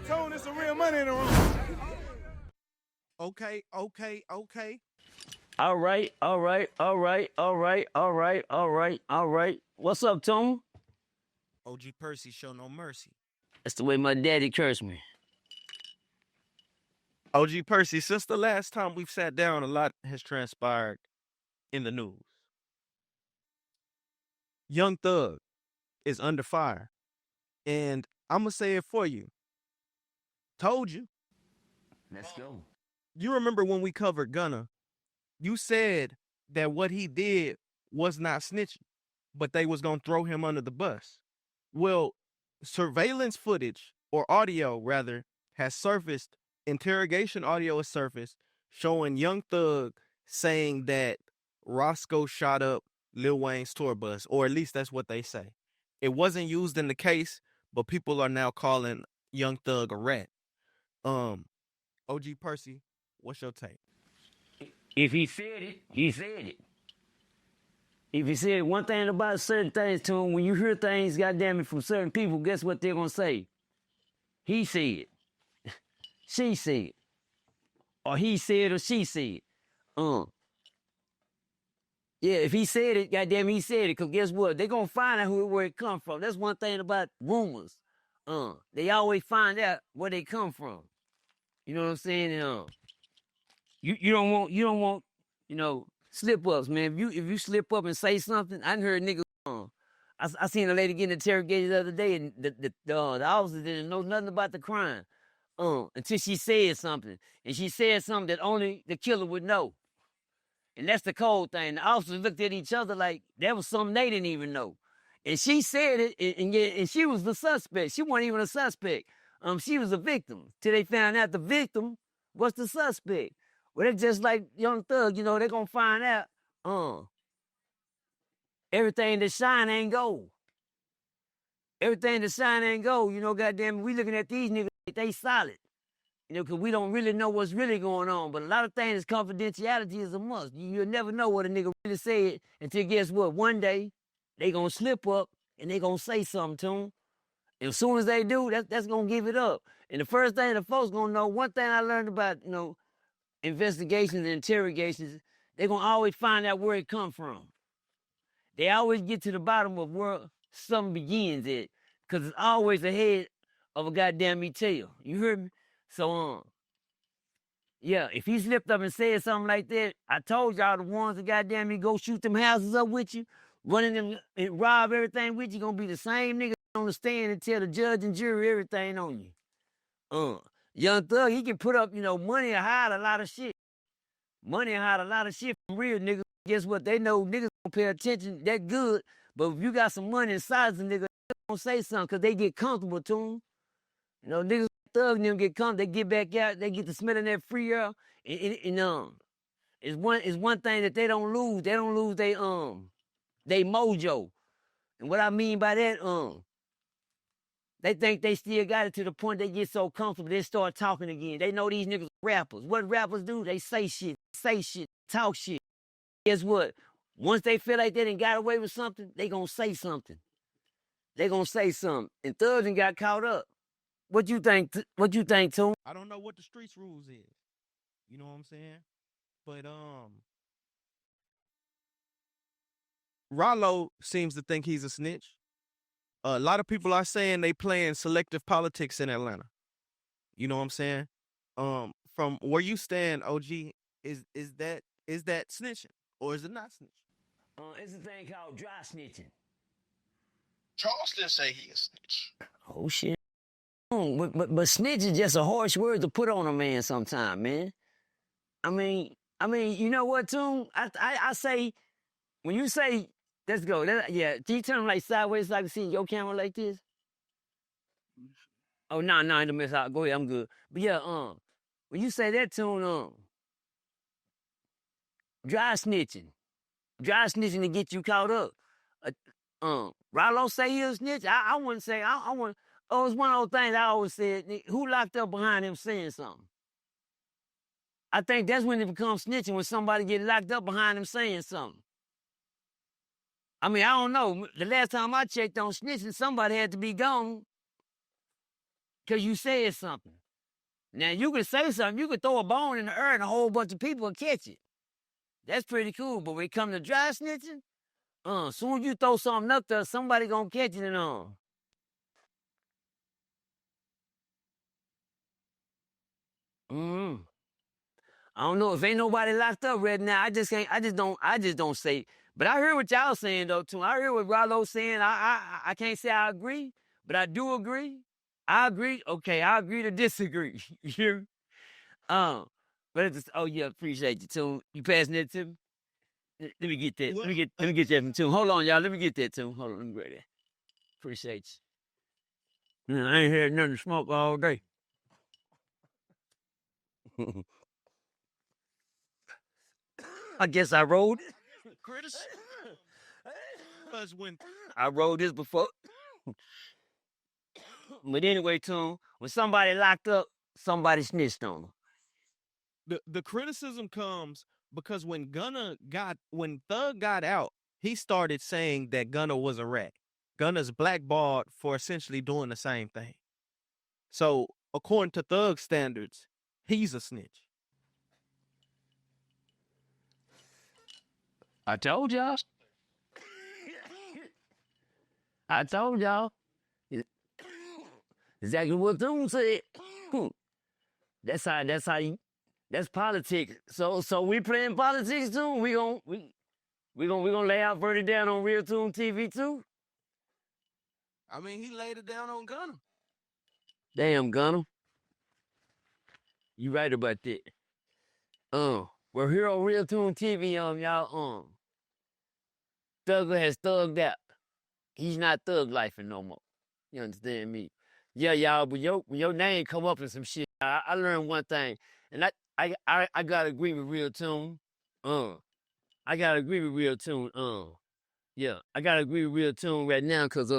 Tell Tone it's some real money in the room. Okay. All right. What's up, Tom? OG Percy show no mercy. That's the way my daddy cursed me. OG Percy, since the last time we've sat down, a lot has transpired in the news. Young Thug is under fire. And I'm going to say it for you. Told you. Let's go. You remember when we covered Gunna, you said that what he did was not snitching, but they was going to throw him under the bus. Well, surveillance footage, or audio rather, has surfaced. Interrogation audio has surfaced showing Young Thug saying that Roscoe shot up Lil Wayne's tour bus, or at least that's what they say. It wasn't used in the case, but people are now calling Young Thug a rat. OG Percy, what's your take? If he said it, he said it. If he said one thing about certain things to him, when you hear things, goddamn it, from certain people, guess what they're gonna say? He said. She said. Or he said or she said. Yeah, if he said it, goddamn, he said it. Because guess what? They're going to find out where it come from. That's one thing about rumors. They always find out where they come from. You know what I'm saying? You don't want, slip ups, man. If you slip up and say something, I heard niggas. I seen a lady getting interrogated the other day, and the officer didn't know nothing about the crime until she said something, and she said something that only the killer would know. And that's the cold thing. The officers looked at each other like that was something they didn't even know. And she said it, and she was the suspect. She wasn't even a suspect. She was a victim. Till they found out the victim was the suspect. Well, it's just like Young Thug, they're going to find out everything that shine ain't gold. Everything that shine ain't gold. Goddamn, we looking at these niggas, they solid. Because we don't really know what's really going on. But a lot of things, confidentiality is a must. You'll never know what a nigga really said until, guess what? One day, they going to slip up and they going to say something to him. And as soon as they do, that's going to give it up. And the first thing the folks going to know, one thing I learned about, investigations and interrogations, they're going to always find out where it come from. They always get to the bottom of where something begins at. Because it's always ahead of a goddamn tail. You hear me? So, yeah, if he slipped up and said something like that, I told y'all the ones that goddamn me go shoot them houses up with you, running them and rob everything with you, gonna be the same nigga on the stand and tell the judge and jury everything on you. Young Thug, he can put up, money to hide a lot of shit. Money to hide a lot of shit from real niggas. Guess what? They know niggas don't pay attention that good, but if you got some money inside the nigga, they gonna say something because they get comfortable to them. Niggas Thug and them get come, they get back out, they get to smelling that free air. And it's one thing that they don't lose. They don't lose they mojo. And what I mean by that, they think they still got it to the point they get so comfortable they start talking again. They know these niggas rappers. What rappers do? They say shit, talk shit. Guess what? Once they feel like they done got away with something, they gonna say something. They gonna say something. And Thug done got caught up. What you think, Toon? I don't know what the streets rules is. You know what I'm saying? But Rollo seems to think he's a snitch. A lot of people are saying they playing selective politics in Atlanta. You know what I'm saying? From where you stand, OG, is that snitching or is it not snitching? It's a thing called dry snitching. Charleston say he a snitch. Oh shit. But snitch is just a harsh word to put on a man sometime, man. I mean, you know what, Toon? I say, when you say, let's go, yeah, do you turn them like sideways so I can see your camera like this? Oh, no, I don't miss out. Go ahead, I'm good. But yeah, when you say that, Toon, dry snitching to get you caught up. Rollo say he a snitch? I wouldn't say, I wouldn't. Oh, it's one of those things I always said, who locked up behind him saying something? I think that's when it becomes snitching, when somebody get locked up behind him saying something. I mean, I don't know. The last time I checked on snitching, somebody had to be gone. because you said something. Now, you can say something. You can throw a bone in the air and a whole bunch of people will catch it. That's pretty cool. But when it comes to dry snitching, soon as you throw something up there, somebody gonna catch it and I don't know if ain't nobody locked up right now. I just don't say. But I hear what y'all saying though too. I hear what Rollo's saying. I can't say I agree, but I do agree. I agree. Okay, I agree to disagree. You, but it's just, oh yeah, appreciate you too. You passing that to me? Let me get that. Let me get that from too. Hold on, y'all. Let me get that too. Hold on, let me grab that. Appreciate you. I ain't had nothing to smoke all day. I guess I rolled it. Criticism. Because when I rolled this before. But anyway, too, when somebody locked up, somebody snitched on them. the criticism comes because when Thug got out, he started saying that Gunna was a rat. Gunna's blackballed for essentially doing the same thing. So according to Thug standards, he's a snitch. I told y'all. I told y'all. Exactly what Doom said. That's politics. So we playing politics too. We gonna lay our verdict down on Real Tune TV too. I mean, he laid it down on Gunna. Damn, Gunna. You right about that. We're here on Real Tune TV, y'all. Thugger has thugged out. He's not thug lifing no more. You understand me? Yeah, y'all, but when your name come up in some shit, I learned one thing. And I gotta agree with Real Tune. I gotta agree with Real Tune. Yeah, I gotta agree with Real Tune right now, cause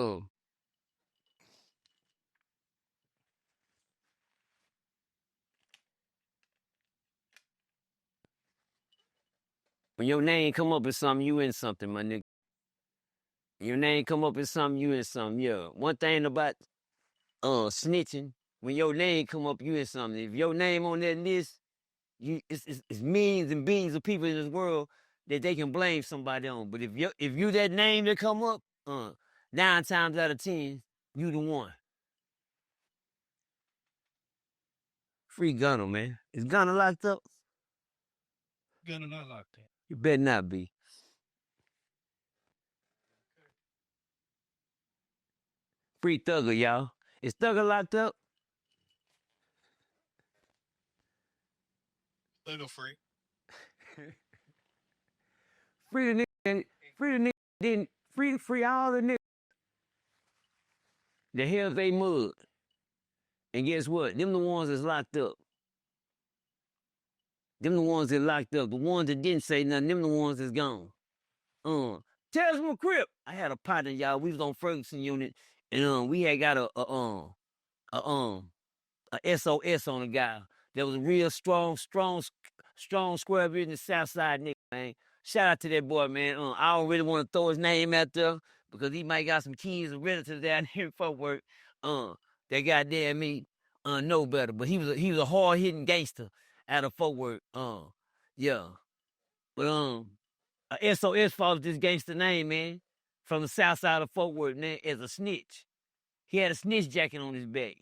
when your name come up in something, you in something, my nigga. Your name come up in something, you in something. Yeah. One thing about snitching, when your name come up, you in something. If your name on that list, it's millions and billions of people in this world that they can blame somebody on. But if you that name that come up, 9 times out of 10, you the one. Free Gunna, man. Is Gunna locked up? Gunna not locked in. You better not be. Free Thugger, y'all. Is Thugger locked up? Thugger free. Free the nigga, then free all the niggas. The hell's they mud. And guess what? Them the ones that's locked up. Them the ones that locked up. The ones that didn't say nothing, them the ones that's gone. Tell us from Crip. I had a partner, y'all. We was on Ferguson unit, and we had got a SOS on a guy. That was a real strong square business South Side nigga, man. Shout out to that boy, man. I don't really want to throw his name out there because he might got some kids and relatives down here in Fort Worth. That goddamn me know better. But he was a hard hitting gangster out of Fort Worth. Yeah. But a SOS followed this gangster name, man, from the South Side of Fort Worth, man, as a snitch. He had a snitch jacket on his back.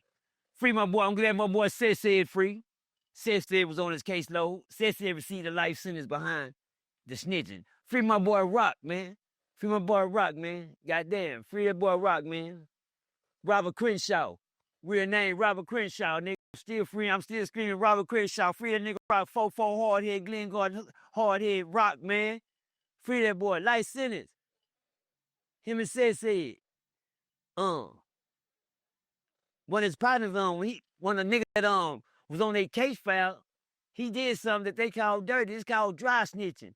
Free my boy. I'm glad my boy said free. Said was on his caseload. Said received a life sentence behind the snitching. Free my boy Rock, man. Free my boy Rock, man. Goddamn. Free that boy Rock, man. Robert Crenshaw. Real name Robert Crenshaw, nigga. Still free. I'm still screaming Robert Crenshaw. Free that nigga Rock. 4-4 hardhead, Glengarden hardhead Rock, man. Free that boy. Life sentence. Him and said. One of his partners, one of the niggas that was on their case file, he did something that they call dirty. It's called dry snitching.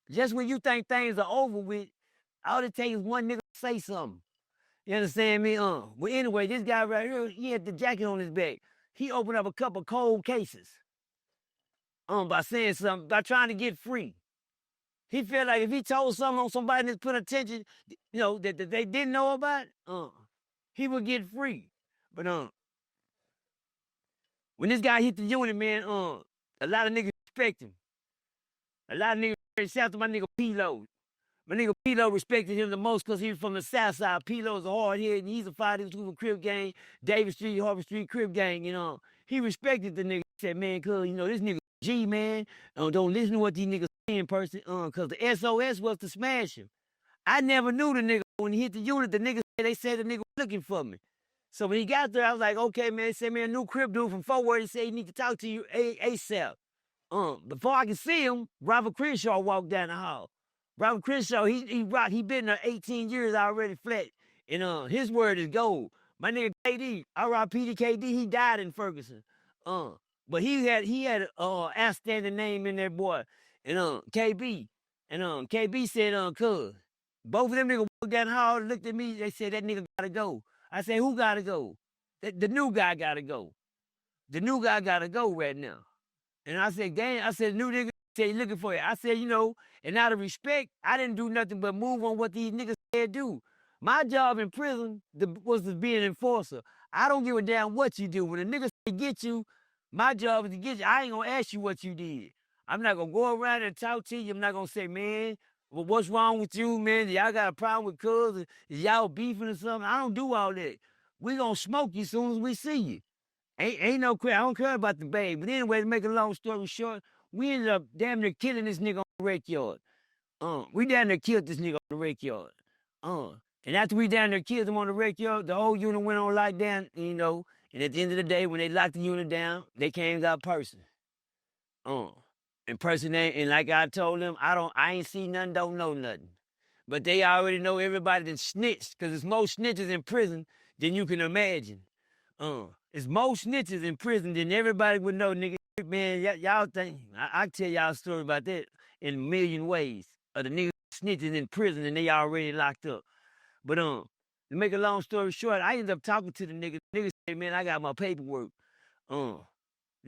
Just when you think things are over with, all it takes is one nigga to say something. You understand me? Well, anyway, this guy right here, he had the jacket on his back. He opened up a couple cold cases. By saying something, by trying to get free. He felt like if he told something on somebody that's put attention, that they didn't know about, he would get free. But When this guy hit the unit, man, a lot of niggas respect him. A lot of niggas, shout out to my nigga P-Lo. My nigga P-Lo respected him the most because he was from the South Side. P-Lo's a hard head, and he's a fighter. He was from Crib Gang, David Street, Harvard Street, Crib Gang, you know. He respected the nigga. He said, man, cuz, you know, this nigga G, man. Don't listen to what these niggas say in person, because the SOS was to smash him. I never knew the nigga. When he hit the unit, the nigga, they said the nigga was looking for me. So when he got there, I was like, okay, man. They said, man, a new Crib dude from Fort Worth, he said he need to talk to you ASAP. Before I could see him, Robert Crenshaw walked down the hall. Robert Crenshaw, he been there 18 years already flat. And his word is gold. My nigga KD, R.I.P. to KD, he died in Ferguson. But he had outstanding name in there, boy. And KB. And KB said, cuz. Both of them niggas walked down the hall and looked at me, they said that nigga gotta go. I said, who gotta go? The new guy gotta go. The new guy gotta go right now. And I said, damn, I said, new nigga said he looking for you. I said, you know, and out of respect, I didn't do nothing but move on what these niggas said do. My job in prison was to be an enforcer. I don't give a damn what you do. When a nigga say get you, my job is to get you. I ain't gonna ask you what you did. I'm not gonna go around and talk to you. I'm not gonna say, man, well, what's wrong with you, man? Y'all got a problem with cuz? Is y'all beefing or something? I don't do all that. We gonna smoke you as soon as we see you. Ain't no crap. I don't care about the babe. But anyway, to make a long story short, we ended up damn near killing this nigga on the rec yard. We damn near killed this nigga on the rec yard. And after we down there killed him on the rec yard, the whole unit went on lockdown, you know. And at the end of the day, when they locked the unit down, they came and got PERCY. And PERCY name, and like I told them, I ain't seen nothing, don't know nothing. But they already know everybody that snitched, because there's more snitches in prison than you can imagine. It's more snitches in prison than everybody would know, nigga. Man, y'all think, I tell y'all a story about that in a million ways. Of the niggas snitches in prison and they already locked up. But to make a long story short, I ended up talking to the nigga. The nigga said, man, I got my paperwork. The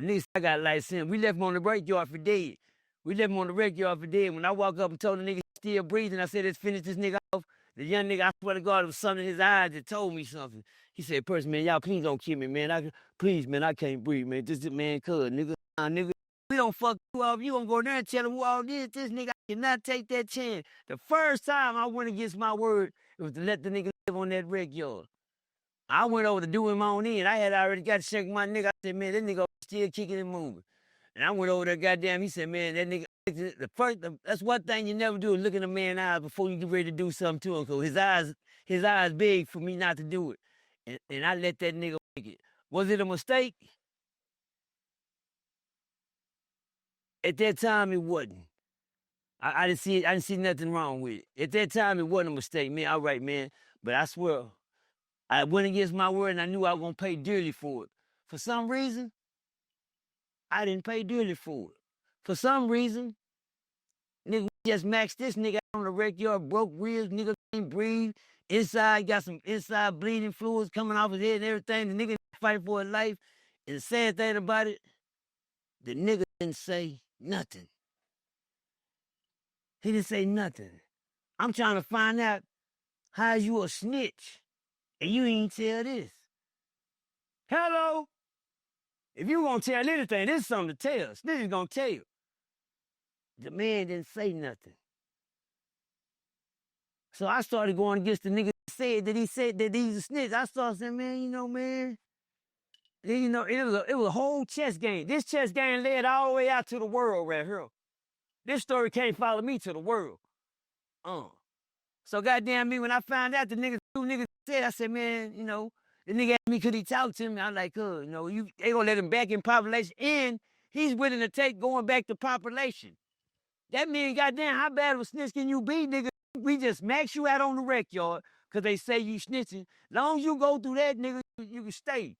nigga said, I got a license. We left him on the rec yard for dead. When I walk up and told the nigga still breathing, I said, let's finish this nigga off. The young nigga, I swear to God, it was something in his eyes that told me something. He said, PERCY, man, y'all please don't kill me, man. Please, man, I can't breathe, man. This man, cuz, nigga. We don't fuck you off. You gonna go there and tell him who all this nigga. I cannot take that chance. The first time I went against my word, it was to let the nigga live on that rec yard. I went over to do him on in. I had already got to check my nigga. I said, man, that nigga still kicking and moving. And I went over there, goddamn, he said, man, that nigga, that's one thing you never do is look in a man's eyes before you get ready to do something to him. Cause his eyes big for me not to do it. And I let that nigga make it. Was it a mistake? At that time, it wasn't. I didn't see nothing wrong with it. At that time, it wasn't a mistake, man. All right, man. But I swear, I went against my word and I knew I was gonna pay dearly for it. For some reason, I didn't pay dearly for it. For some reason, nigga just maxed this nigga out on the rec yard, broke ribs, nigga can't breathe. Inside, got some inside bleeding fluids coming off his head and everything. The nigga fighting for his life. And the sad thing about it, the nigga didn't say nothing. He didn't say nothing. I'm trying to find out how you a snitch and you ain't tell this. Hello? If you gonna tell anything, this is something to tell. Snitch is gonna tell you. The man didn't say nothing. So I started going against the nigga that he said that he's a snitch. I started saying, man, you know, man. You know, it was a whole chess game. This chess game led all the way out to the world right here. This story can't follow me to the world. So goddamn me, when I found out the two niggas said, I said, man, you know, the nigga asked me, could he talk to me? I'm like, you know, they gonna let him back in population, and he's willing to take going back to population. That means, goddamn, how bad of a snitch can you be, nigga? We just max you out on the rec yard, cause they say you snitching. Long as you go through that, nigga, you can stay.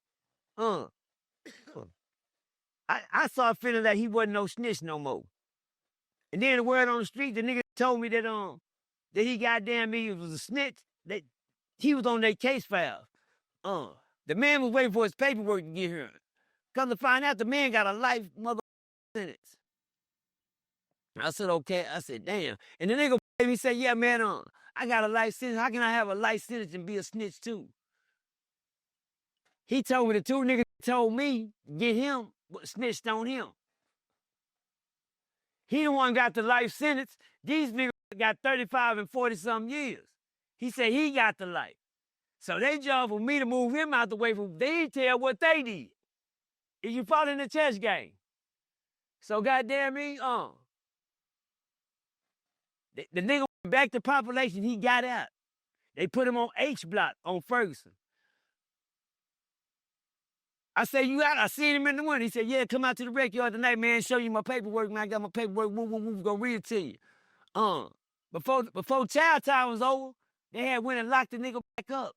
I started feeling like he wasn't no snitch no more. And then the word on the street, the nigga told me that he goddamn me was a snitch, that he was on their case file. The man was waiting for his paperwork to get here. Come to find out, the man got a life mother sentence. I said, okay. I said, damn. And the nigga he said, yeah, man, I got a life sentence. How can I have a life sentence and be a snitch too? He told me the two niggas told me get him, but snitched on him. He the one got the life sentence. These niggas got 35 and 40-something years. He said he got the life. So they job for me to move him out the way from, they didn't tell what they did. If you fought in the chess game. So goddamn me, the nigga went back to population, he got out. They put him on H block on Ferguson. I said, you out? I seen him in the window. He said, yeah, come out to the rec yard tonight, man, show you my paperwork, man. I got my paperwork, gonna read it to you. Before child time was over, they had went and locked the nigga back up.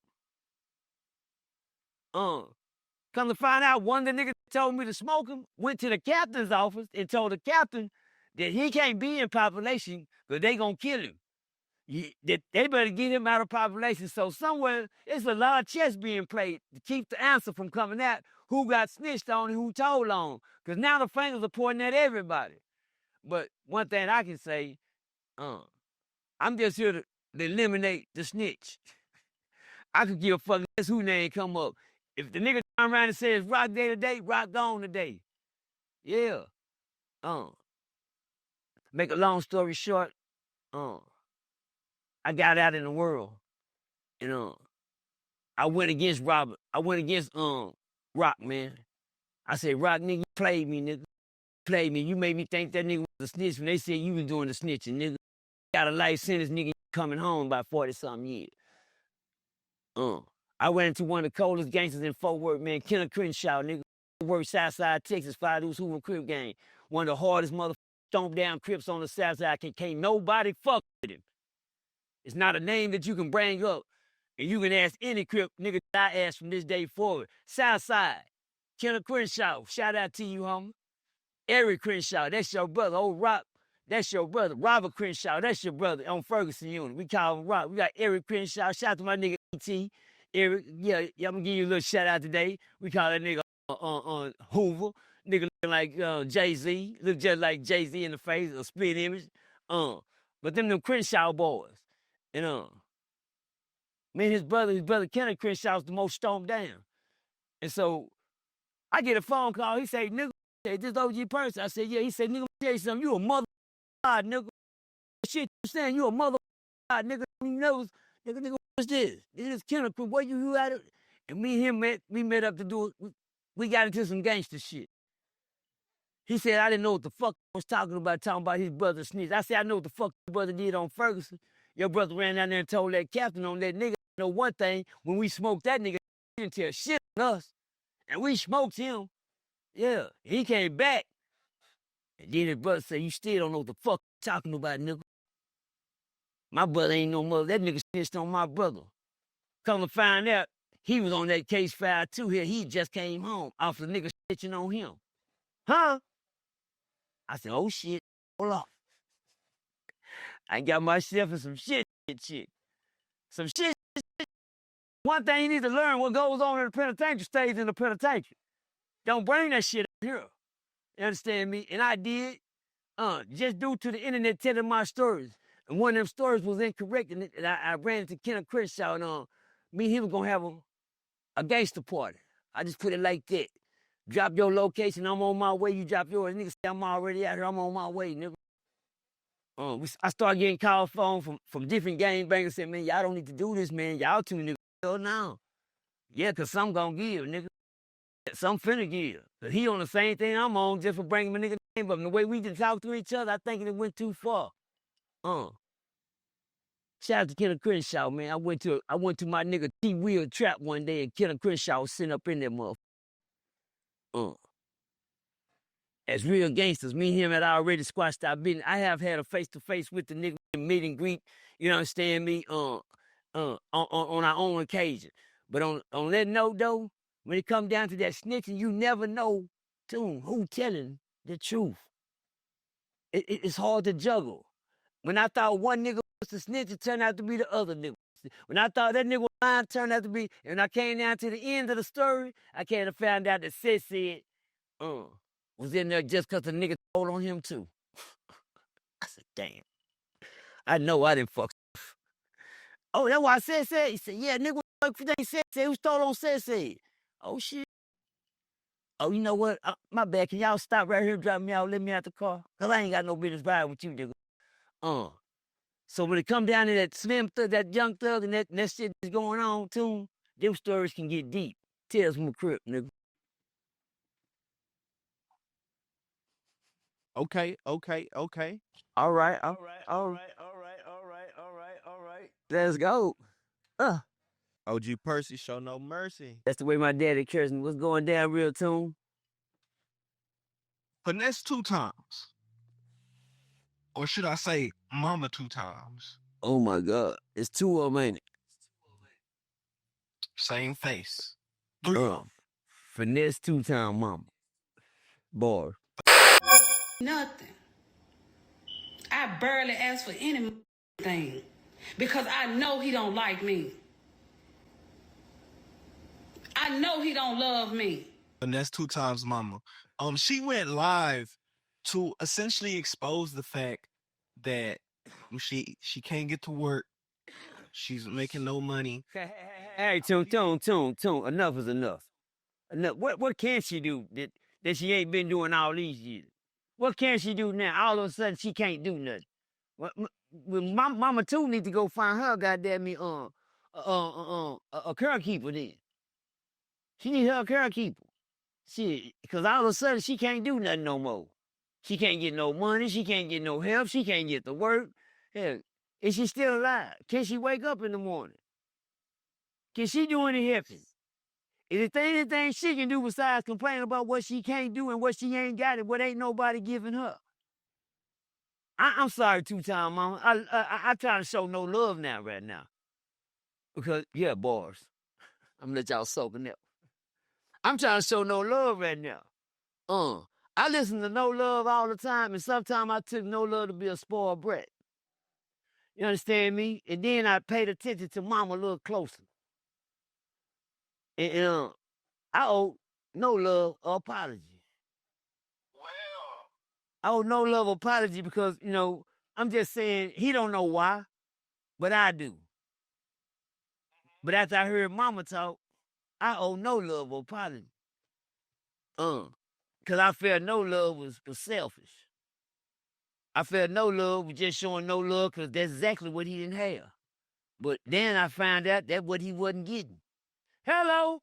Come to find out, one of the niggas told me to smoke him, went to the captain's office and told the captain that he can't be in population because they gonna kill him. They better get him out of population. So somewhere, it's a lot of chess being played to keep the answer from coming out who got snitched on and who told on. Because now the fingers are pointing at everybody. But one thing I can say, I'm just here to eliminate the snitch. I could give a fuck less who name come up. If the nigga turn around and says rock day today, rock gone today. Yeah. Make a long story short, I got out in the world. And I went against Robert. I went against Rock, man. I said, Rock, nigga, you played me, nigga. Played me. You made me think that nigga was a snitch when they said you was doing the snitching, nigga. Got a life sentence, nigga, coming home by 40-something years. I went into one of the coldest gangsters in Fort Worth, man, Kenneth Crenshaw, nigga. Worked Southside, Texas, 5 Deuce Hoover Crip gang. One of the hardest motherfuckers stomp down Crips on the Southside. Can't nobody fuck with him. It's not a name that you can bring up. And you can ask any Crip, nigga, I ask from this day forward. Southside, Kenneth Crenshaw, shout out to you, homie. Eric Crenshaw, that's your brother. Old Rock, that's your brother. Robert Crenshaw, that's your brother on Ferguson unit. We call him Rock. We got Eric Crenshaw. Shout out to my nigga E.T. Eric, yeah, I'm gonna give you a little shout out today. We call that nigga Hoover. Nigga looking like Jay-Z. Look just like Jay-Z in the face, a split image. But them Crenshaw boys. And me and his brother Kenneth Crenshaw's the most stomped down. And so I get a phone call. He say, nigga, this OG person. I said, yeah. He said, nigga, let me tell you something. You a mother nigga. Shit you saying, you a mother nigga. Nigga, what's this? This is Kenneth. Where you at it? And me and him met up to do it. We got into some gangster shit. He said, I didn't know what the fuck I was talking about his brother Snitch. I said, I know what the fuck your brother did on Ferguson. Your brother ran down there and told that captain on that nigga. You know one thing, when we smoked that nigga, he didn't tell shit on us. And we smoked him. Yeah, he came back. And then his brother said, you still don't know what the fuck you're talking about, nigga. My brother ain't no mother. That nigga snitched on my brother. Come to find out, he was on that case file too here. He just came home off the nigga snitching on him. Huh? I said, oh shit, hold up. I got myself in some shit. Some shit. One thing you need to learn, what goes on in the penitentiary stays in the penitentiary. Don't bring that shit up here. You understand me? And I did, just due to the internet telling my stories. And one of them stories was incorrect, and I ran into Kenneth Crenshaw, and me and him were going to have a gangster party. I just put it like that. Drop your location, I'm on my way, you drop yours. Nigga say, I'm already out here, I'm on my way, nigga. I started getting call phone from different gangbangers saying, man, y'all don't need to do this, man. Y'all too nigga. Hell no. Yeah, because some gonna give, nigga. Some finna give. Because he on the same thing I'm on just for bringing my nigga name up. And the way we just talk to each other, I think it went too far. Shout out to Kenneth Crenshaw, man. I went to my nigga T-Wheel trap one day, and Kenneth Crenshaw was sitting up in there, motherfucker. As real gangsters, me and him had already squashed our business. I have had a face-to-face with the nigga, meet and greet, you understand me, on our own occasion. But on that note, though, when it comes down to that snitching, you never know, who telling the truth. It's hard to juggle. When I thought one nigga was the snitch, it turned out to be the other nigga. When I thought that nigga was lying, it turned out to be, and I came down to the end of the story, I came to find out that Sid said, was in there just because the nigga told on him too. I said, damn. I know I didn't fuck. Oh, that's why I said. He said, yeah, nigga, what the fuck they said? Who told on said? Oh, shit. Oh, you know what? My bad. Can y'all stop right here and drop me out? Let me out the car. Because I ain't got no business riding with you, nigga. So when it come down to that slim thug, that young thug, and that shit is going on, too, them stories can get deep. Tales from a crib, nigga. Okay. All right. Let's go. OG Percy, show no mercy. That's the way my daddy cares me. What's going down, real tune? Finesse2Tymes. Or should I say Momma 2 times? Oh my God. It's 2 of them, ain't it? Same face. 3 of them. Finesse2Tymes, mama. Boy. Nothing. I barely ask for anything because I know he don't like me. I know he don't love me. Finesse2Tymes Mama. She went live to essentially expose the fact that she can't get to work. She's making no money. Hey, tune. Enough is enough. What can she do that she ain't been doing all these years? What can she do now? All of a sudden, she can't do nothing. My mama too need to go find her goddamn me a curl keeper then. She need her a curl keeper. Shit, because all of a sudden she can't do nothing no more. She can't get no money. She can't get no help. She can't get to work. Hell, is she still alive? Can she wake up in the morning? Can she do any helping? Is there anything she can do besides complain about what she can't do and what she ain't got and what ain't nobody giving her? I'm sorry, 2 times, mama. I trying to show no love now, right now. Because, yeah, boys. I'm gonna let y'all soak in that. I'm trying to show no love right now. I listen to No Love all the time, and sometimes I took No Love to be a spoiled brat. You understand me? And then I paid attention to Mama a little closer. And I owe No Love an apology. Well, I owe No Love an apology because, I'm just saying he don't know why, but I do. But after I heard Mama talk, I owe No Love an apology. Because I felt No Love was selfish. I felt No Love was just showing no love because that's exactly what he didn't have. But then I found out that's what he wasn't getting. Hello?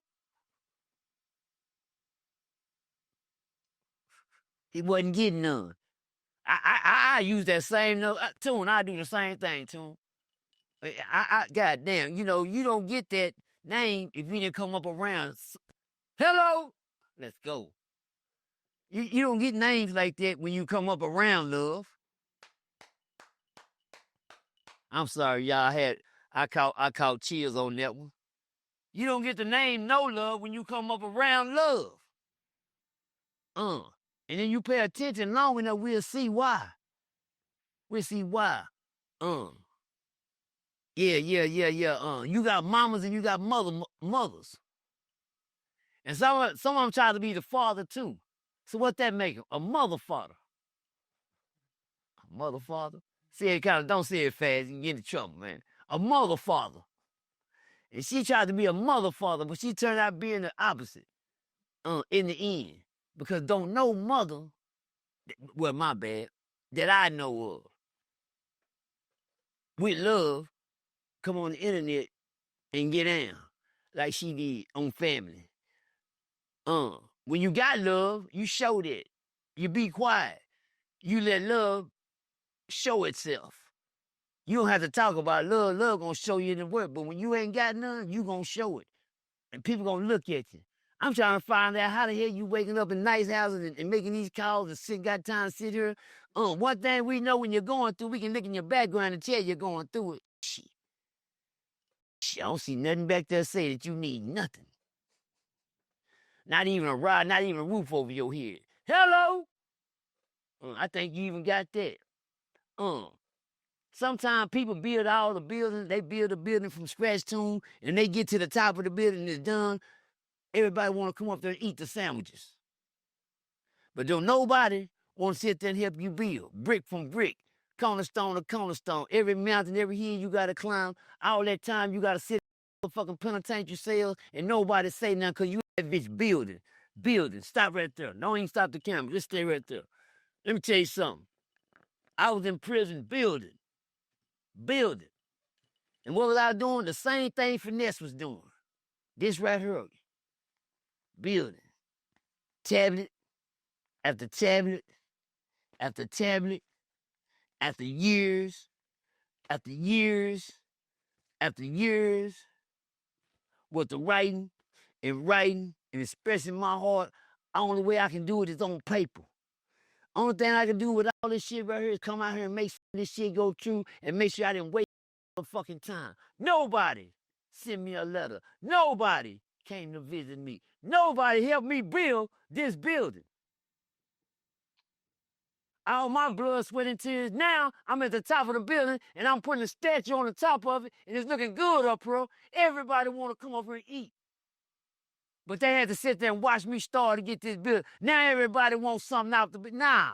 He wasn't getting none. I use that same tune. I do the same thing, tune. Goddamn, you don't get that name if you didn't come up around. Hello? Let's go. You don't get names like that when you come up around, love. I'm sorry, y'all. I caught chills on that one. You don't get the name No Love when you come up around love. And then you pay attention long enough, we'll see why. Yeah. You got mamas and you got mothers. And some of them try to be the father too. So what that make him? A mother father. A mother father? Don't say it fast, you get in trouble, man. A mother father. And she tried to be a mother father, but she turned out being the opposite. In the end. Because don't no mother, well, my bad, that I know of, with love, come on the internet and get down like she did on Family. When you got love, you show that. You be quiet. You let love show itself. You don't have to talk about love. Love gonna show you in the work. But when you ain't got none, you gonna show it. And people gonna look at you. I'm trying to find out how the hell you waking up in nice houses and making these calls and got time to sit here. One thing we know when you're going through, we can look in your background and tell you're going through it. Shit, I don't see nothing back there say that you need nothing. Not even a rod, not even a roof over your head. Hello? I think you even got that. Sometimes people build all the buildings. They build a building from scratch too, and they get to the top of the building and it's done. Everybody want to come up there and eat the sandwiches. But don't nobody want to sit there and help you build. Brick from brick, cornerstone to cornerstone. Every mountain, every hill you got to climb. All that time you got to sit in the fucking penitentiary cells and nobody say nothing because you That bitch building. Building. Stop right there. Don't even stop the camera. Just stay right there. Let me tell you something. I was in prison building. Building. And what was I doing? The same thing Finesse was doing. This right here. Building. Tablet after tablet after tablet after years after years after years with the writing and expressing my heart. The only way I can do it is on paper. Only thing I can do with all this shit right here is come out here and make sure this shit go true and make sure I didn't waste the fucking time. Nobody sent me a letter. Nobody came to visit me. Nobody helped me build this building. All my blood, sweat, and tears. Now I'm at the top of the building and I'm putting a statue on the top of it and it's looking good up here. Everybody want to come over and eat. But they had to sit there and watch me start to get this building. Now everybody wants something out the building. Nah.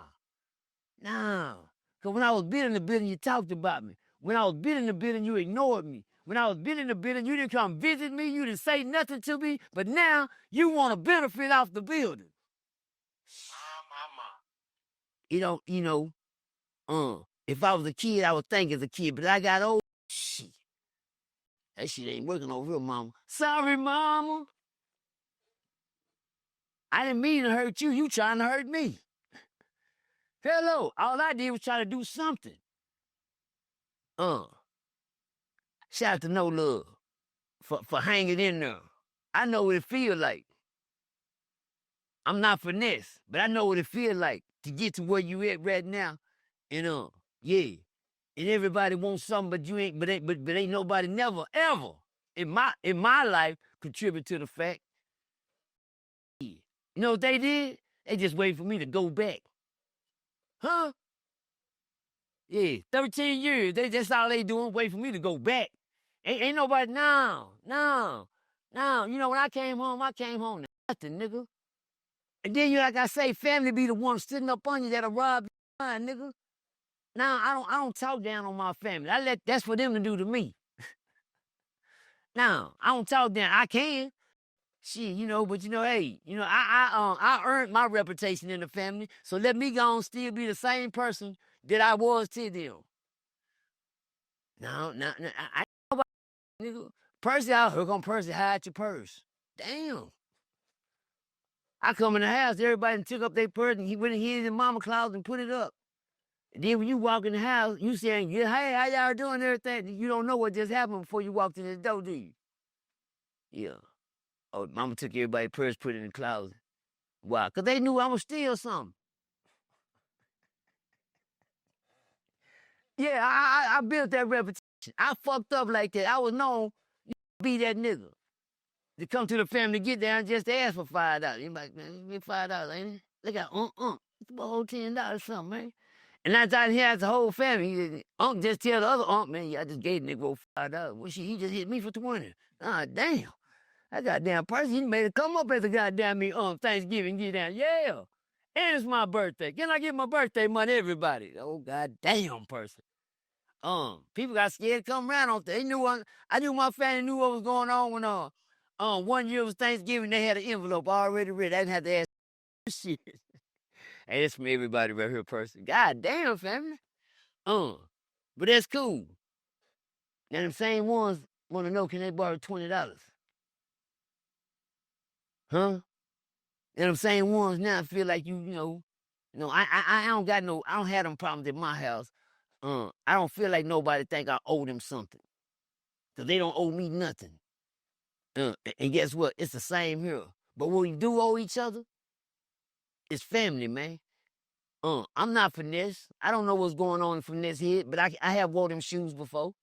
Because when I was building the building, you talked about me. When I was building the building, you ignored me. When I was building the building, you didn't come visit me. You didn't say nothing to me. But now you want to benefit off the building. If I was a kid, I would think as a kid. But I got old. Shit. That shit ain't working over here, mama. Sorry, mama. I didn't mean to hurt you. You trying to hurt me. Hello. All I did was try to do something. Shout out to No Love for hanging in there. I know what it feel like. I'm not Finesse, but I know what it feel like to get to where you at right now. And yeah. And everybody wants something, but you ain't. But ain't nobody never ever in my life contribute to the fact. Yeah. You know what they did? They just waited for me to go back. Huh? Yeah, 13 years. That's all they doing, wait for me to go back. Ain't nobody, no. You know, when I came home to nothing, nigga. And then like I say, family be the one sitting up on you that'll rob you, nigga. Now, I don't talk down on my family. That's for them to do to me. Now, I don't talk down. I can. Shit, but hey, I earned my reputation in the family, so let me go and still be the same person that I was to them. No, I nigga. Percy out here, come Percy, hide your purse. Damn. I come in the house, everybody took up their purse and he went in his mama closet and put it up. And then when you walk in the house, you saying, yeah, hey, how y'all doing everything? You don't know what just happened before you walked in the door, do you? Yeah. Oh, mama took everybody's purse, put it in the closet. Why? Because they knew I was steal something. Yeah, I built that reputation. I fucked up like that. I was known to be that nigga. To come to the family, get down just to ask for $5. You like, man, get $5, ain't it? They got it's about whole $10 something, man. And that's out here as the whole family. Unc just tell the other man, yeah, I just gave the nigga $5. Well, shit, he just hit me for 20. Ah, damn. That goddamn person, he made it come up as a goddamn Thanksgiving, get down. Yeah. And it's my birthday. Can I get my birthday money, everybody? Oh, goddamn person. People got scared to come around on that. I knew my family knew what was going on when 1 year was Thanksgiving, they had an envelope already ready. I didn't have to ask shit. Hey, it's from everybody right here, person. God damn, family. But that's cool. Now them same ones want to know, can they borrow $20? Huh? And them same ones now feel like I don't have them problems at my house. I don't feel like nobody think I owe them something. Because they don't owe me nothing. And guess what? It's the same here. But what we do owe each other, it's family, man. I'm not Finesse. I don't know what's going on in Finesse head, but I have wore them shoes before.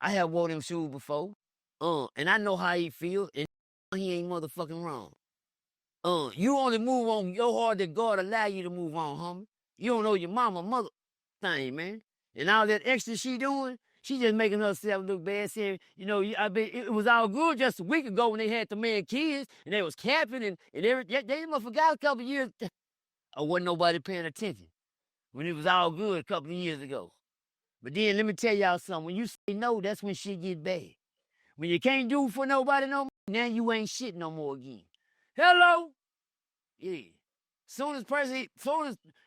And I know how he feel, and he ain't motherfucking wrong. You only move on your heart that God allow you to move on, homie. You don't know your mother thing, man. And all that extra she doing, she just making herself look bad, saying, it was all good just a week ago when they had the man kids, and they was capping, and everything. They must forgot a couple of years. Or wasn't nobody paying attention when it was all good a couple of years ago. But then let me tell y'all something. When you say no, that's when shit get bad. When you can't do for nobody no more, now you ain't shit no more again. Hello? Yeah. Soon as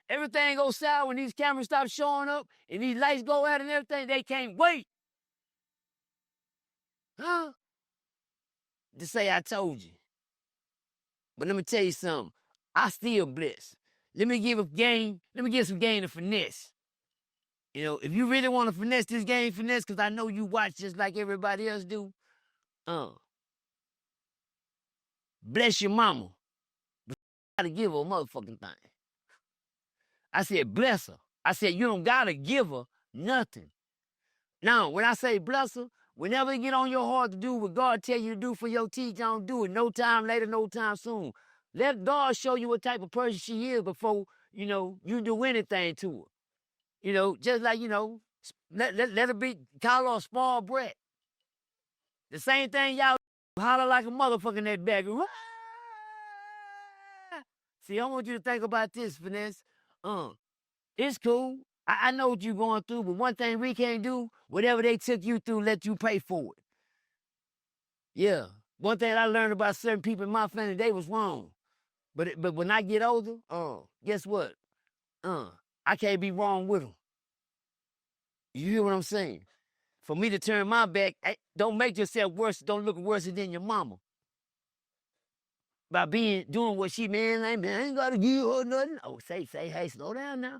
everything goes sour, when these cameras stop showing up and these lights go out and everything, they can't wait. Huh? To say I told you. But let me tell you something. I still blessed. Let me give some game to finesse. You know, if you really want to finesse this game, finesse, because I know you watch just like everybody else do. Bless your mama. But you gotta give her a motherfucking thing. I said, bless her. I said, you don't gotta give her nothing. Now, when I say bless her, whenever you get on your heart to do what God tell you to do for your teeth, don't do it. No time later, no time soon. Let God show you what type of person she is before, you know, you do anything to her. You know, just like, you know, let her be, call her a small brat. The same thing y'all holler like a motherfucker in that back. See, I want you to think about this, Finesse. It's cool. I know what you're going through, but one thing we can't do, whatever they took you through, let you pay for it. Yeah. One thing I learned about certain people in my family, they was wrong. But when I get older, guess what? I can't be wrong with them. You hear what I'm saying? For me to turn my back, don't make yourself worse. Don't look worse than your mama. By doing what she, man, I ain't got to give her nothing. Oh, say, hey, slow down now.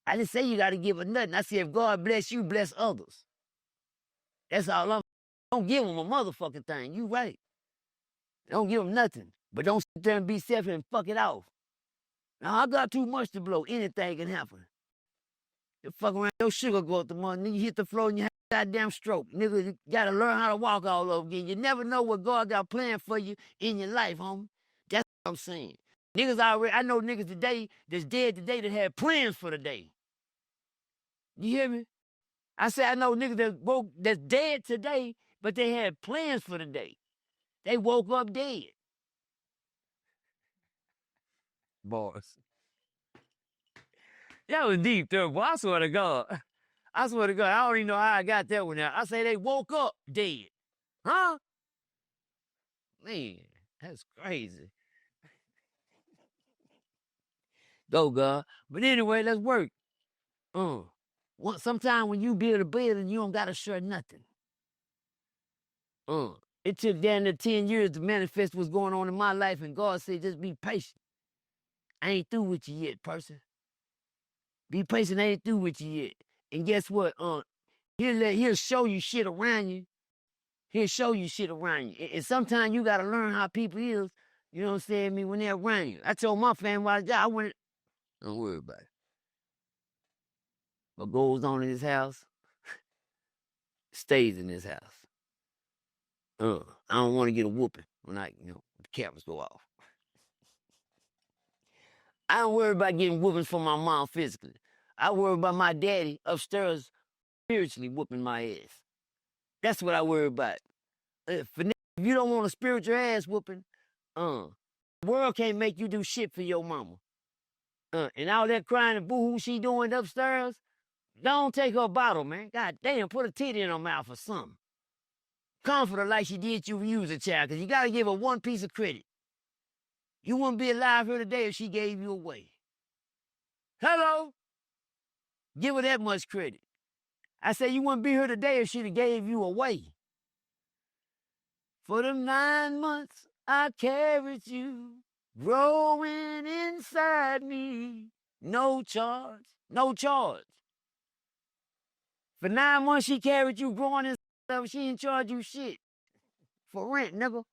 I didn't say you got to give her nothing. I said, if God bless you, bless others. That's all don't give them a motherfucking thing. You right. Don't give them nothing. But don't sit there and be selfish and fuck it off. Now, I got too much to blow. Anything can happen. You fuck around, your sugar go up the money, nigga, you hit the floor and you have a goddamn stroke. Nigga, you gotta learn how to walk all over again. You never know what God got planned for you in your life, homie. That's what I'm saying. Niggas I know niggas today that's dead today that had plans for the day. You hear me? I said I know niggas that's dead today, but they had plans for the day. They woke up dead. Boss. That was deep there, boy. I swear to God. I swear to God, I don't even know how I got that one out. I say they woke up dead. Huh? Man, that's crazy. Go, God. But anyway, let's work. Sometimes when you build a building, you don't gotta share nothing. It took down to 10 years to manifest what's going on in my life, and God said, just be patient. I ain't through with you yet, person. Be patient, I ain't through with you yet. And guess what? He'll show you shit around you. He'll show you shit around you. And sometimes you gotta learn how people is, you know what I'm saying, when they're around you. I told my family, I went, don't worry about it. What goes on in this house stays in this house. I don't want to get a whooping when the cameras go off. I don't worry about getting whoopings from my mom physically. I worry about my daddy upstairs spiritually whooping my ass. That's what I worry about. If you don't want a spiritual ass whooping, the world can't make you do shit for your mama. And all that crying and boo-hoo she doing upstairs, don't take her bottle, man. God damn, put a titty in her mouth or something. Comfort her like she did you when you was a child, because you got to give her one piece of credit. You wouldn't be alive here today if she gave you away. Hello? Give her that much credit. I said you wouldn't be here today if she'd have gave you away. For them 9 months I carried you, growing inside me. No charge. No charge. For 9 months she carried you, growing inside of her. She didn't charge you shit. For rent, nigga.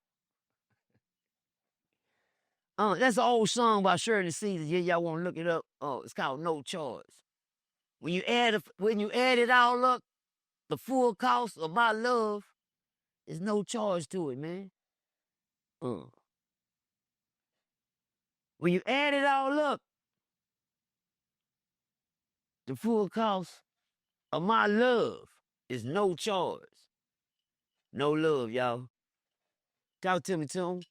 That's an old song by Shirley Caesar. Yeah, y'all want to look it up? It's called No Charge. When you add it all up, the full cost of my love, there's no charge to it, man. When you add it all up, the full cost of my love is no charge. No love, y'all. Talk to me, Tom.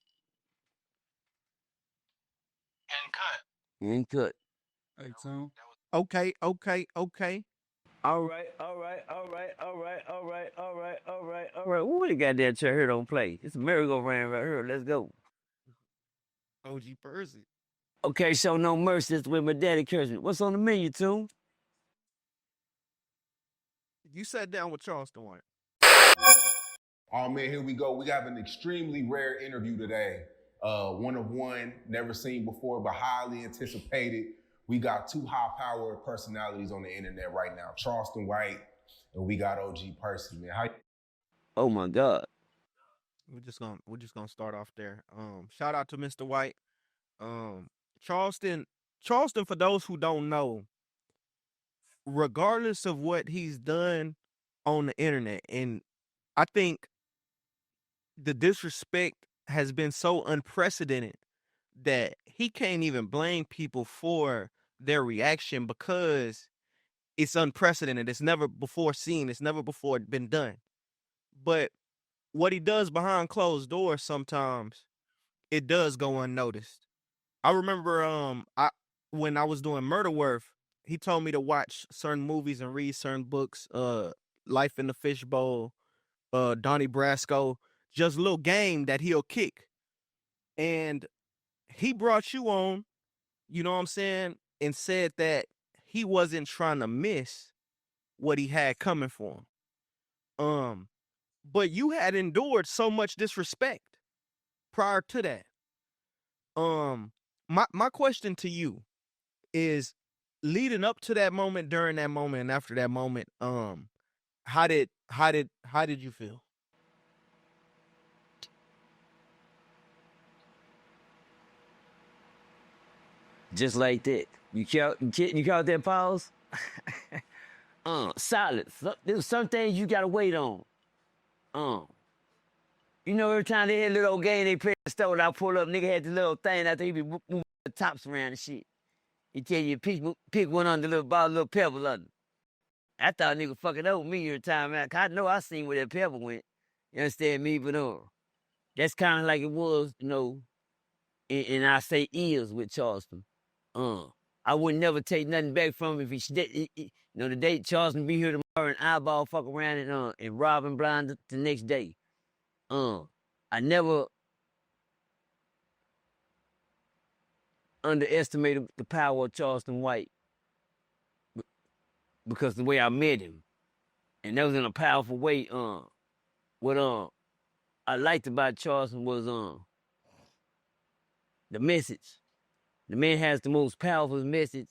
And cut. And cut. Hey, Tom. Okay. All right. Ooh, the goddamn chair here don't play. It's a merry-go-round right here. Let's go. OG PERCY. Okay, show no mercy. That's the way my daddy cursed me. What's on the menu, Tune? You sat down with Charleston White. Oh man, here we go. We have an extremely rare interview today. One of one, never seen before, but highly anticipated. We got two high-powered personalities on the internet right now, Charleston White, and we got OG PERCY, man. Oh my God. We're just gonna start off there. Shout out to Mr. White. Charleston, for those who don't know, regardless of what he's done on the internet, and I think the disrespect has been so unprecedented that he can't even blame people for their reaction because it's unprecedented. It's never before seen. It's never before been done. But what he does behind closed doors sometimes, it does go unnoticed. I remember when I was doing Murder Worth, he told me to watch certain movies and read certain books, Life in the Fishbowl, Donnie Brasco, just a little game that he'll kick. And he brought you on, you know what I'm saying, and said that he wasn't trying to miss what he had coming for him. But you had endured so much disrespect prior to that. My question to you is, leading up to that moment, during that moment, and after that moment, how did you feel? Just like that. You count that pause? Silence. There's some things you gotta wait on. You know, every time they had a little old game they play in the store, I pull up, nigga had the little thing out there, he be moving the tops around and shit. He tell you pick one on the little ball, little pebble under. I thought nigga fucking over me every time, man. I know I seen where that pebble went. You understand me? But that's kind of like it was, you know, and I say is with Charleston. I would never take nothing back from him if you know, the day Charleston be here tomorrow and eyeball fuck around and rob and blind the next day. I never underestimated the power of Charleston White because the way I met him, and that was in a powerful way. What I liked about Charleston was the message. The man has the most powerful message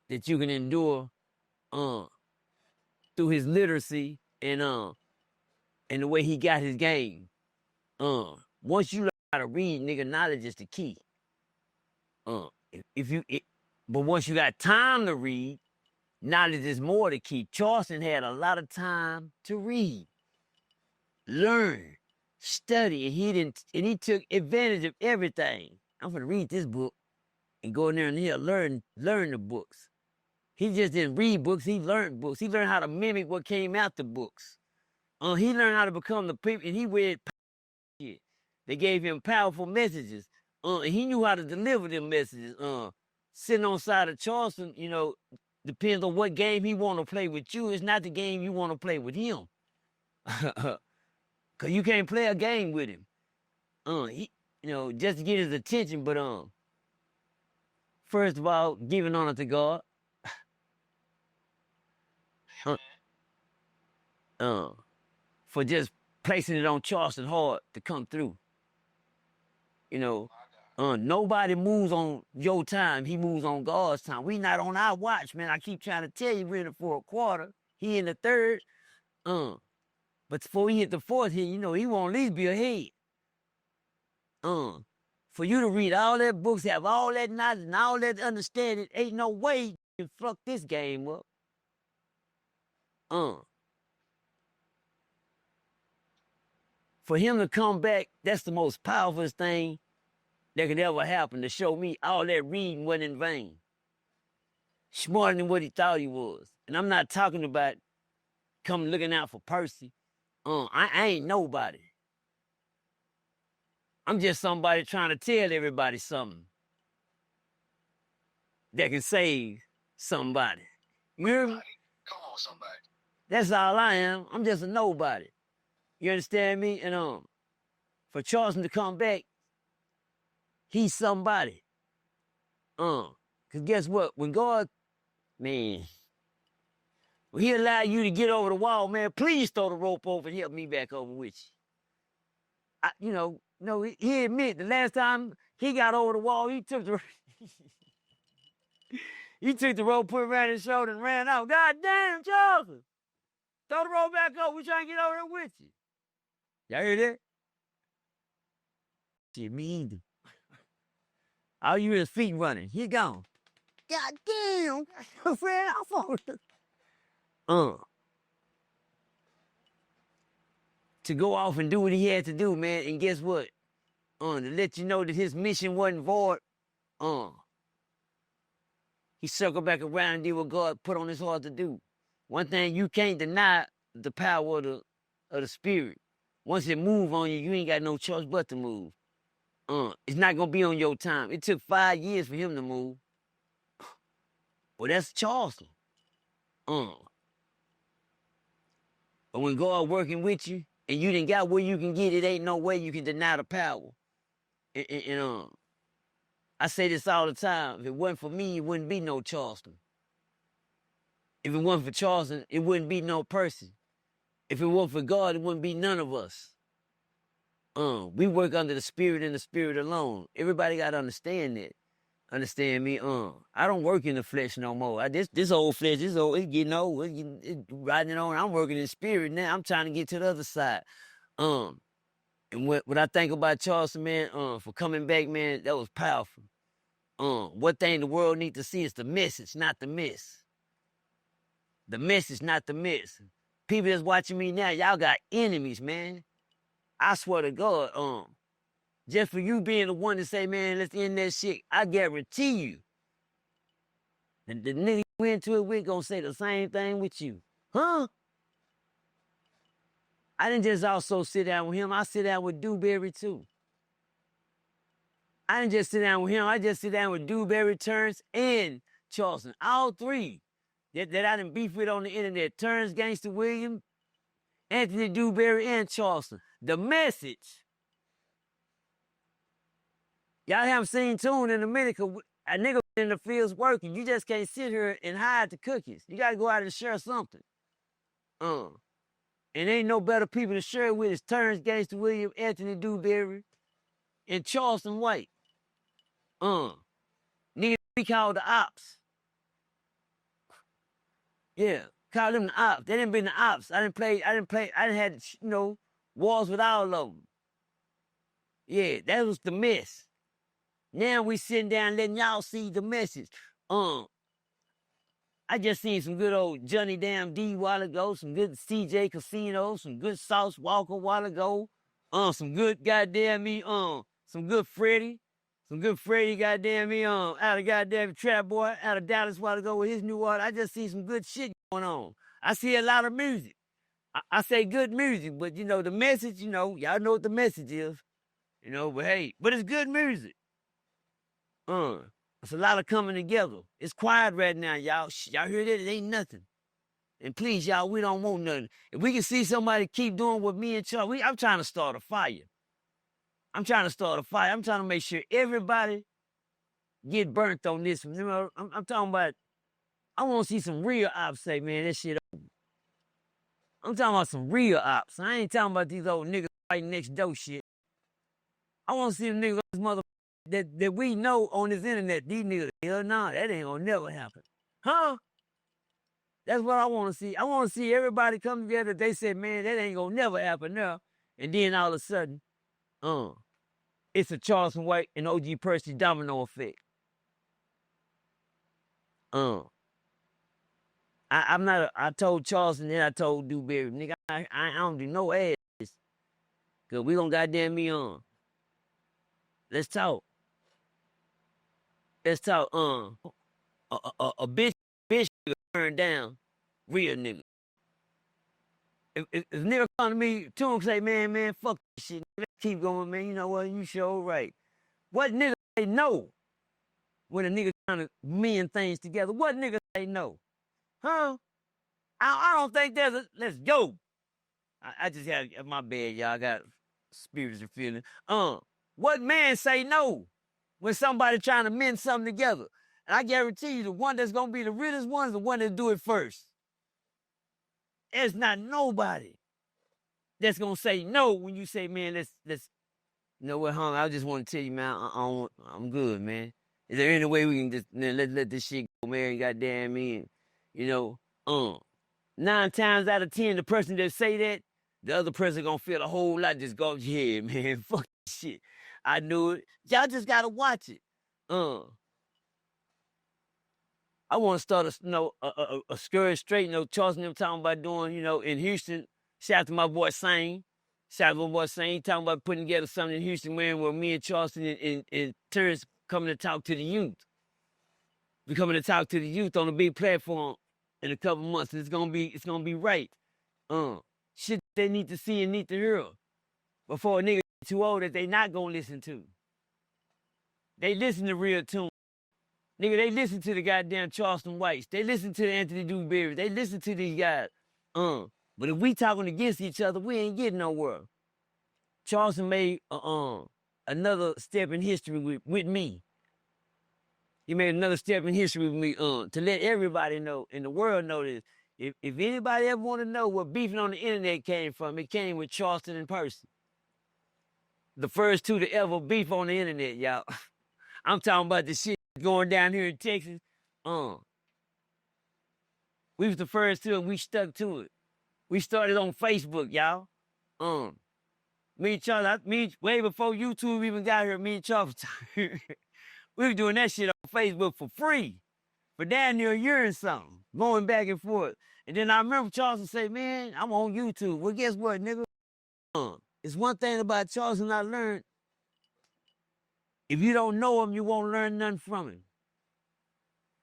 that you can endure through his literacy and the way he got his game. Once you learn how to read, nigga, knowledge is the key. But once you got time to read, knowledge is more the key. Charleston had a lot of time to read, learn, study, and he took advantage of everything. I'm gonna read this book and go in there and he'll learn the books. He just didn't read books, he learned books. He learned how to mimic what came out the books. He learned how to become the people, and he read shit. They gave him powerful messages. He knew how to deliver them messages. Sitting on side of Charleston, you know, depends on what game he want to play with you. It's not the game you want to play with him. Cause you can't play a game with him. He, you know, just to get his attention, but first of all, giving honor to God. For just placing it on Charleston hard to come through. You know, nobody moves on your time. He moves on God's time. We not on our watch, man. I keep trying to tell you, we're in it for a quarter. He in the third. But before he hit the fourth here, you know, he won't at least be ahead. For you to read all that books, have all that knowledge and all that understanding, ain't no way you can fuck this game up. For him to come back, that's the most powerful thing that could ever happen, to show me all that reading wasn't in vain. Smarter than what he thought he was. And I'm not talking about come looking out for PERCY. I ain't nobody. I'm just somebody trying to tell everybody something that can save somebody. You hear me? Come on, somebody. That's all I am. I'm just a nobody. You understand me? And for Charleston to come back, he's somebody. Cause guess what? When God, man, when he allow you to get over the wall, man, please throw the rope over and help me back over with you. No, he admit the last time he got over the wall, he took the he took the rope, put it around his shoulder, and ran out. God damn, Charleston. Throw the rope back up. We trying to get over there with you. Y'all hear that? Shit, me either. All you hear is feet running. He gone. God damn. Ran off on to go off and do what he had to do, man. And guess what? To let you know that his mission wasn't void. He circled back around and did what God put on his heart to do. One thing you can't deny, the power of the spirit. Once it move on you, you ain't got no choice but to move. It's not gonna be on your time. It took 5 years for him to move. Well, that's Charleston. But when God working with you and you done got where you can get, it ain't no way you can deny the power. And I say this all the time. If it wasn't for me, it wouldn't be no Charleston. If it wasn't for Charleston, it wouldn't be no PERCY. If it wasn't for God, it wouldn't be none of us. We work under the spirit and the spirit alone. Everybody got to understand that. Understand me? I don't work in the flesh no more. This old flesh, it's getting old. It's riding it on. I'm working in spirit now. I'm trying to get to the other side. And what I think about Charleston, man, for coming back, man, that was powerful. One thing the world needs to see is the message, not the miss. The message, not the miss. People that's watching me now, y'all got enemies, man. I swear to God, just for you being the one to say, man, let's end that shit, I guarantee you, the nigga you into it with gonna say the same thing with you. Huh? I didn't just also sit down with him, I sit down with Dewberry too. I didn't just sit down with him, I just sit down with Dewberry, Terrence, and Charleston. All three that I done beef with on the internet. Terrence Gangster Williams, Anthony Dewberry, and Charleston. The message. Y'all haven't seen Tune in a minute, because a nigga in the fields working. You just can't sit here and hide the cookies. You got to go out and share something. And ain't no better people to share it with is Terrence Gangster Williams, Anthony Dewberry, and Charleston White. Nigga, we call the ops. Yeah, call them the ops. They didn't been the ops. I didn't had, wars with all of them. Yeah, that was the mess. Now we sitting down letting y'all see the message. I just seen some good old Johnny Damn D while ago, some good CJ Casino, some good Sauce Walker while ago, some good goddamn me, some good Freddie goddamn me, out of goddamn Trap Boy out of Dallas while ago with his new art. I just see some good shit going on. I see a lot of music. I say good music, but the message, y'all know what the message is. But hey, but it's good music. It's a lot of coming together. It's quiet right now, y'all. Y'all hear that? It ain't nothing. And please, y'all, we don't want nothing. If we can see somebody keep doing what me and Charlie, I'm trying to start a fire. I'm trying to make sure everybody get burnt on this. I'm talking about, I want to see some real ops say, man, that shit over. I'm talking about some real ops. I ain't talking about these old niggas right next door shit. I want to see them niggas, mother that we know on this internet. These niggas, hell no, that ain't gonna never happen. Huh? That's what I want to see. I want to see everybody come together. They say, man, that ain't gonna never happen now. And then all of a sudden, it's a Charleston White and OG PERCY domino effect. I told Charleston, then I told Dewberry, nigga, I don't do no ass. Cause we gonna goddamn me on. Let's talk. A bitch nigga turned down real nigga. If nigga come to me, to him say, man, fuck this shit. Let's keep going, man. You know what? You sure right. What nigga say no when a nigga trying to mend things together? What nigga say no? Huh? I don't think there's a, let's go. I just had, my bad, y'all. I got spirits and feelings. What man say no? when somebody trying to mend something together. And I guarantee you, the one that's gonna be the realest one is the one that do it first. There's not nobody that's gonna say no when you say, man, let's you know what, homie, I just want to tell you, man, I'm good, man. Is there any way we can just let this shit go, man? Goddamn me, you know, 9 times out of 10, the person that say that, the other person gonna feel a whole lot just go, yeah, man, fuck this shit. I knew it. Y'all just gotta watch it. I want to start a Scurry Straight, Charleston them talking about doing, in Houston. Shout out to my boy Sane. Shout out to my boy Sane. He talking about putting together something in Houston, man, where me and Charleston and Terrence coming to talk to the youth. We coming to talk to the youth on a big platform in a couple months. It's gonna be right. Shit they need to see and need to hear before a nigga get too old that they not gonna listen to. They listen to real tunes. Nigga, they listen to the goddamn Charleston Whites. They listen to the Anthony Dewberry. They listen to these guys. But if we talking against each other, we ain't getting nowhere. Charleston made another step in history with me. He made another step in history with me to let everybody know, and the world know this. If anybody ever want to know where beefing on the internet came from, it came with Charleston and PERCY. The first two to ever beef on the internet, y'all. I'm talking about the shit going down here in Texas. We was the first two and we stuck to it. We started on Facebook, y'all. Me and Charles, way before YouTube even got here, me and Charles, we were doing that shit on Facebook for free. For damn near a year and something. Going back and forth. And then I remember Charles would say, man, I'm on YouTube. Well, guess what, nigga? It's one thing about Charles and I learned. If you don't know him, you won't learn nothing from him.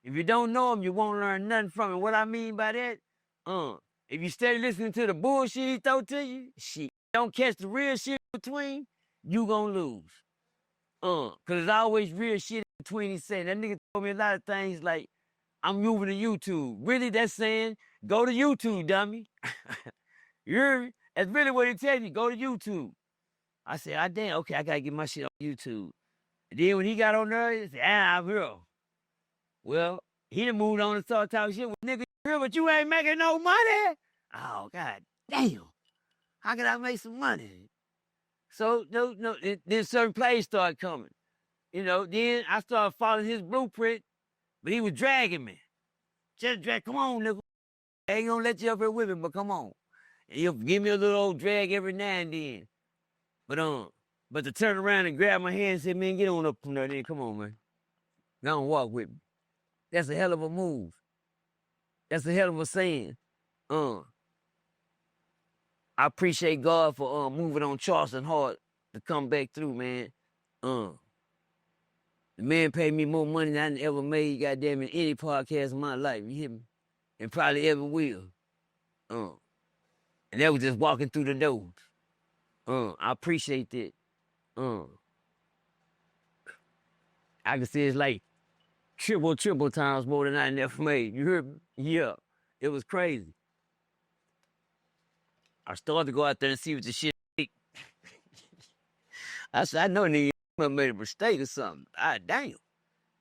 If you don't know him, you won't learn nothing from him. What I mean by that, if you steady listening to the bullshit he throw to you, shit, don't catch the real shit between, you gonna lose. Cause there's always real shit in between. He said, that nigga told me a lot of things like, I'm moving to YouTube. Really, that's saying, go to YouTube, dummy. You hear me? That's really what he tells you, go to YouTube. I said, ah, damn, okay, I gotta get my shit on YouTube. And then when he got on there, he said, I'm here. Well, he done moved on and started talking shit with nigga, you here, but you ain't making no money. Oh, God damn. How can I make some money? So, then certain plays started coming. Then I started following his blueprint, but he was dragging me. Just drag, come on, nigga. I ain't gonna let you up here with me, but come on. And he'll give me a little old drag every now and then. But to turn around and grab my hand and say, man, get on up from there then, come on, man. Go and walk with me. That's a hell of a move. That's a hell of a saying. I appreciate God for moving on Charleston hard to come back through, man. The man paid me more money than I ever made, goddamn, in any podcast in my life. You hear me? And probably ever will. And that was just walking through the doors. I appreciate that. I can say it's like triple times more than I never made. You heard me? Yeah. It was crazy. I started to go out there and see what the shit like. I said, I know nigga made a mistake or something. Damn.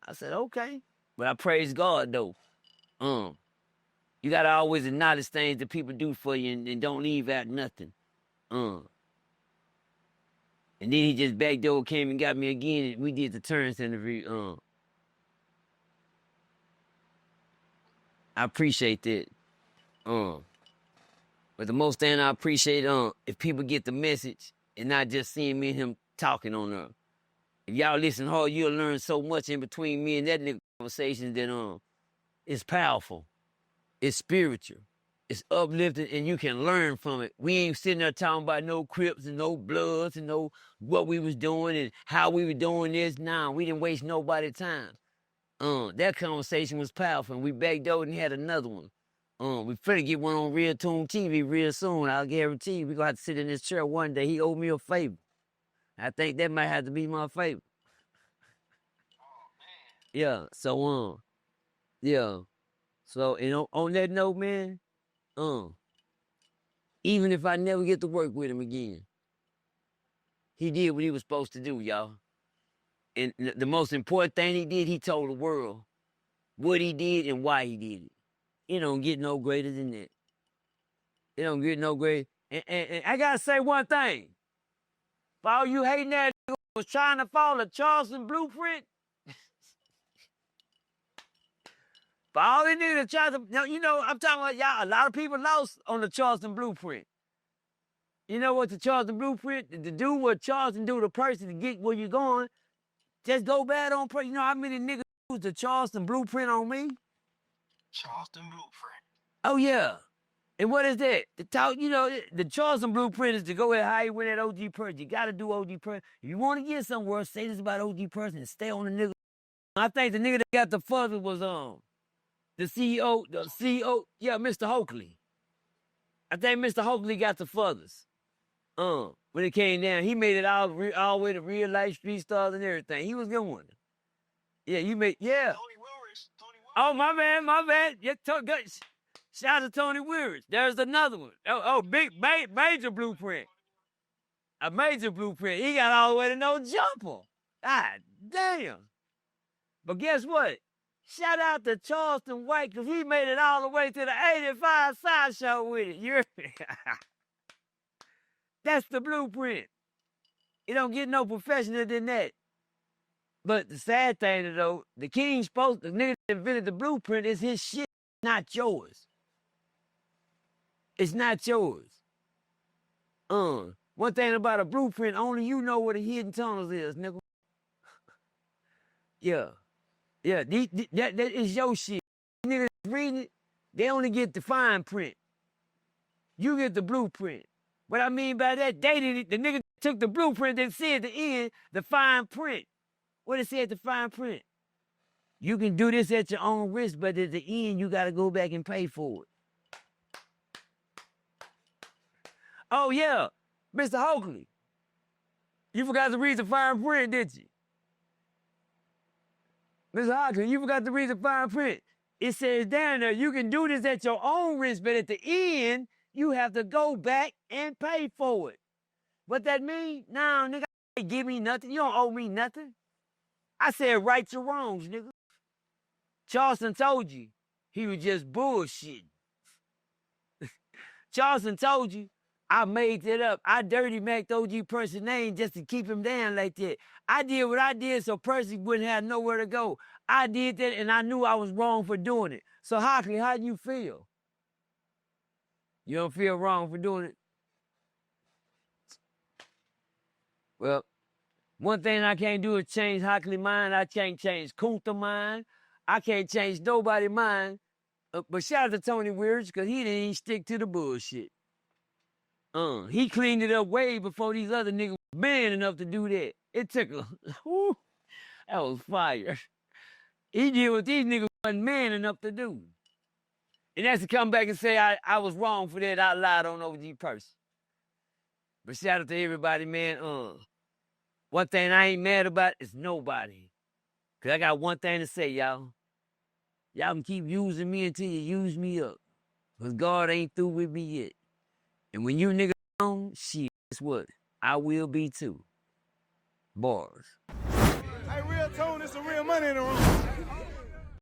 I said, okay. But I praise God though. You gotta always acknowledge things that people do for you and don't leave out nothing. And then he just backdoor came and got me again and we did the Terrence interview. I appreciate that. But the most thing I appreciate, if people get the message and not just seeing me and him talking on there. If y'all listen hard, you'll learn so much in between me and that nigga conversation that it's powerful. It's spiritual. It's uplifting and you can learn from it. We ain't sitting there talking about no Crips and no Bloods and no what we was doing and how we were doing this. Nah, we didn't waste nobody's time. That conversation was powerful and we backdoored and had another one. We finna get one on Real Tune TV real soon. I'll guarantee you we gonna have to sit in this chair one day. He owed me a favor. I think that might have to be my favor. Yeah, so yeah. So and on that note, man, even if I never get to work with him again, he did what he was supposed to do, y'all. And the most important thing he did, he told the world what he did and why he did it. It don't get no greater than that. It don't get no greater. And I gotta say one thing. For all you hating that nigga was trying to follow the Charleston blueprint, for all the niggas that try to, you know, I'm talking about y'all, a lot of people lost on the Charleston blueprint. You know what the Charleston blueprint, to do what Charleston do to PERCY to get where you're going, just go bad on PERCY. You know how many niggas use the Charleston blueprint on me? Charleston Blueprint. Oh, yeah. And what is that? The talk, you know, the Charleston blueprint is to go ahead how you win that OG PERCY. You got to do OG PERCY. If you want to get somewhere, say this about OG PERCY and stay on the nigga. I think the nigga that got the fuzzer was the CEO, yeah, Mr. Hokley. I think Mr. Hokley got the fuzzers. When it came down, he made it all the way to real life street stars and everything. He was going. Yeah, you made, yeah. Tony Willis. Oh, my bad. Yeah, shout out to Tony Weirich. There's another one. Big major blueprint. A major blueprint. He got all the way to no jumper. God damn. But guess what? Shout out to Charleston White, because he made it all the way to the 85 sideshow with it. You hear me? That's the blueprint. It don't get no professional than that. But the sad thing, though, the nigga that invented the blueprint is his shit, not yours. It's not yours. One thing about a blueprint, only you know where the hidden tunnels is, nigga. Yeah. Yeah, that is your shit. Niggas reading it, they only get the fine print. You get the blueprint. What I mean by that, the nigga took the blueprint and said at the end, the fine print. What it said, the fine print? You can do this at your own risk, but at the end, you got to go back and pay for it. Oh, yeah, Mr. Hokley. You forgot to read the fine print, didn't you? Mr. Hokley, you forgot to read the fine print. It says down there, you can do this at your own risk, but at the end, you have to go back and pay for it. What that mean? No, nigga, ain't give me nothing. You don't owe me nothing. I said right your wrongs, nigga. Charleston told you he was just bullshitting. Charleston told you I made it up. I dirty Mac OG PERCY name just to keep him down like that. I did what I did so PERCY wouldn't have nowhere to go. I did that and I knew I was wrong for doing it. So Hokley, how do you feel? You don't feel wrong for doing it? Well, one thing I can't do is change Hokley's mind. I can't change Kunta's mind. I can't change nobody's mind. But shout out to Tony Weirich, because he didn't even stick to the bullshit. He cleaned it up way before these other niggas were man enough to do that. It took a, whew, that was fire. He did what these niggas wasn't man enough to do. And that's to come back and say I was wrong for that. I lied on OG PERCY. But shout out to everybody, man. One thing I ain't mad about is nobody. Because I got one thing to say, y'all. Y'all can keep using me until you use me up. Because God ain't through with me yet. And when you niggas on, shit, guess what? I will be too. Bars. Hey, real tone, it's some real money in the room.